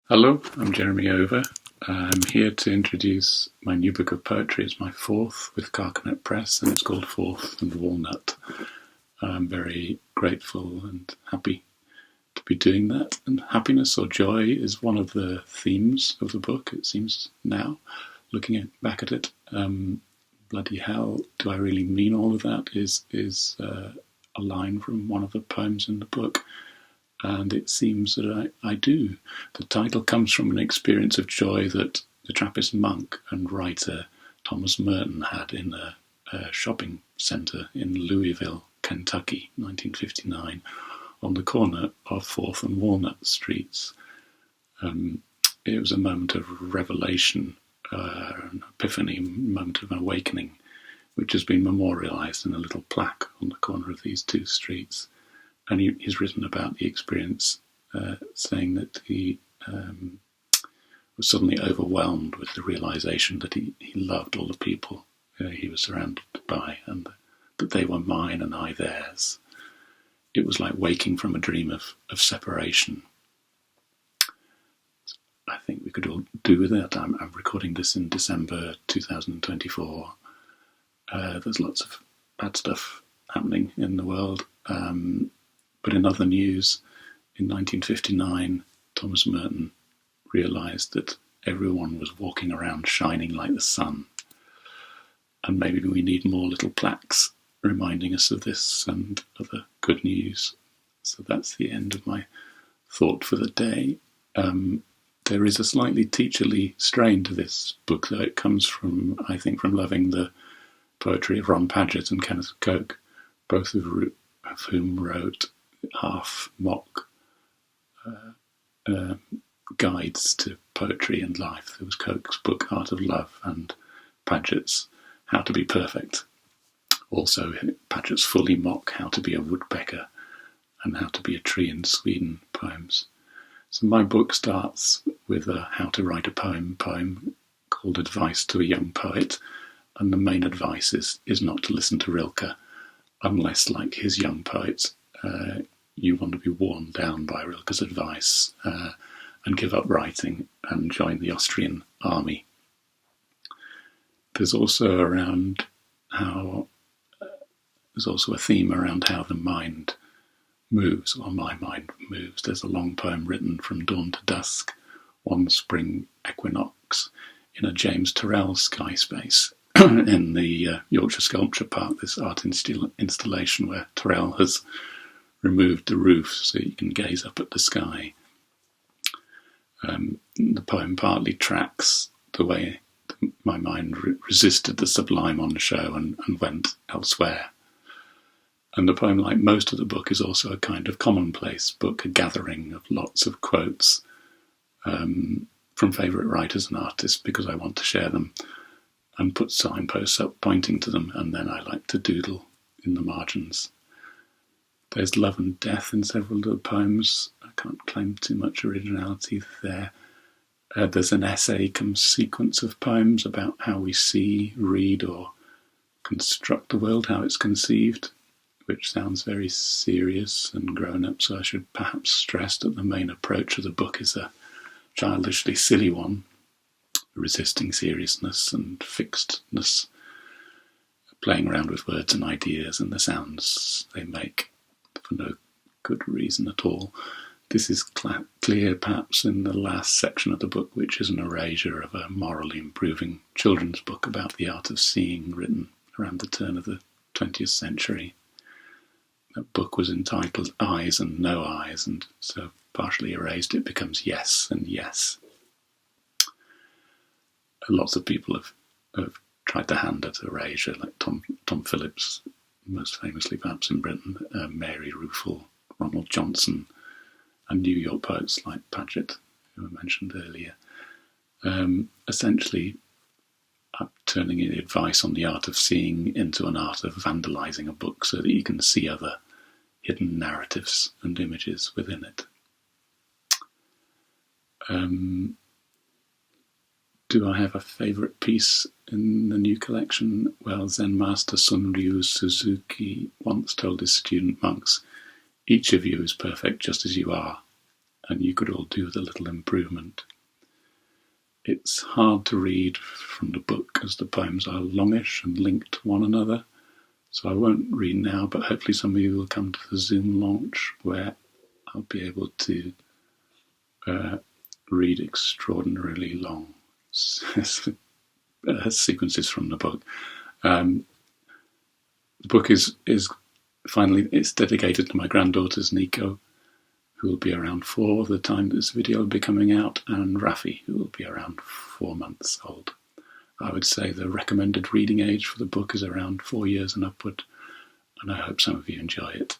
Hello, I'm Jeremy Over. I'm here to introduce my new book of poetry. It's my fourth with Carcanet Press, and it's called Fourth and Walnut. I'm very grateful and happy to be doing that. And happiness or joy is one of the themes of the book, it seems now, looking back at it. Bloody hell, do I really mean all of that? Is a line from one of the poems in the book. And it seems that I do. The title comes from an experience of joy that the Trappist monk and writer Thomas Merton had in a shopping centre in Louisville, Kentucky, 1959, on the corner of 4th and Walnut Streets. It was a moment of revelation, an epiphany, moment of awakening, which has been memorialised in a little plaque on the corner of these two streets. And he's written about the experience, saying that he was suddenly overwhelmed with the realisation that he loved all the people he was surrounded by, and that they were mine and I theirs. It was like waking from a dream of separation. I think we could all do with it. I'm recording this in December 2024. There's lots of bad stuff happening in the world. But in other news, in 1959, Thomas Merton realised that everyone was walking around shining like the sun. And maybe we need more little plaques reminding us of this and other good news. So that's the end of my thought for the day. There is a slightly teacherly strain to this book, though. It comes from, I think, from loving the poetry of Ron Padgett and Kenneth Coke, both of whom wrote half-mock guides to poetry and life. There was Coke's book Art of Love and Padgett's How to Be Perfect. Also Padgett's fully mock How to Be a Woodpecker and How to Be a Tree in Sweden poems. So my book starts with a How to Write a Poem called Advice to a Young Poet, and the main advice is not to listen to Rilke unless, like his young poets, you want to be worn down by Rilke's advice and give up writing and join the Austrian army. There's also a theme around how the mind moves, or my mind moves. There's a long poem written from dawn to dusk, one spring equinox, in a James Turrell sky space in the Yorkshire Sculpture Park, this art installation where Turrell has removed the roof so you can gaze up at the sky. The poem partly tracks the way my mind resisted the sublime on the show and went elsewhere. And the poem, like most of the book, is also a kind of commonplace book, a gathering of lots of quotes from favourite writers and artists, because I want to share them and put signposts up pointing to them, and then I like to doodle in the margins. There's love and death in several of the poems. I can't claim too much originality there. There's an essay come sequence of poems about how we see, read, or construct the world, how it's conceived, which sounds very serious and grown up, so I should perhaps stress that the main approach of the book is a childishly silly one, resisting seriousness and fixedness, playing around with words and ideas and the sounds they make for no good reason at all. This is clear perhaps in the last section of the book, which is an erasure of a morally improving children's book about the art of seeing, written around the turn of the 20th century. That book was entitled Eyes and No Eyes, and so partially erased it becomes Yes and Yes. Lots of people have tried their hand at erasure, like Tom Phillips, most famously perhaps in Britain, Mary Ruefle, Ronald Johnson, and New York poets like Padgett, who I mentioned earlier. Essentially, turning the advice on the art of seeing into an art of vandalising a book so that you can see other hidden narratives and images within it. Do I have a favourite piece in the new collection? Well, Zen Master Sunryu Suzuki once told his student monks, "Each of you is perfect just as you are, and you could all do with a little improvement. It's hard to read from the book as the poems are longish and linked to one another, so I won't read now, but hopefully some of you will come to the Zoom launch where I'll be able to read extraordinarily long sequences from the book. The book is finally, it's dedicated to my granddaughters, Nico, who will be around 4 the time this video will be coming out, and Rafi, who will be around 4 months old. I would say the recommended reading age for the book is around 4 years and upward, and I hope some of you enjoy it.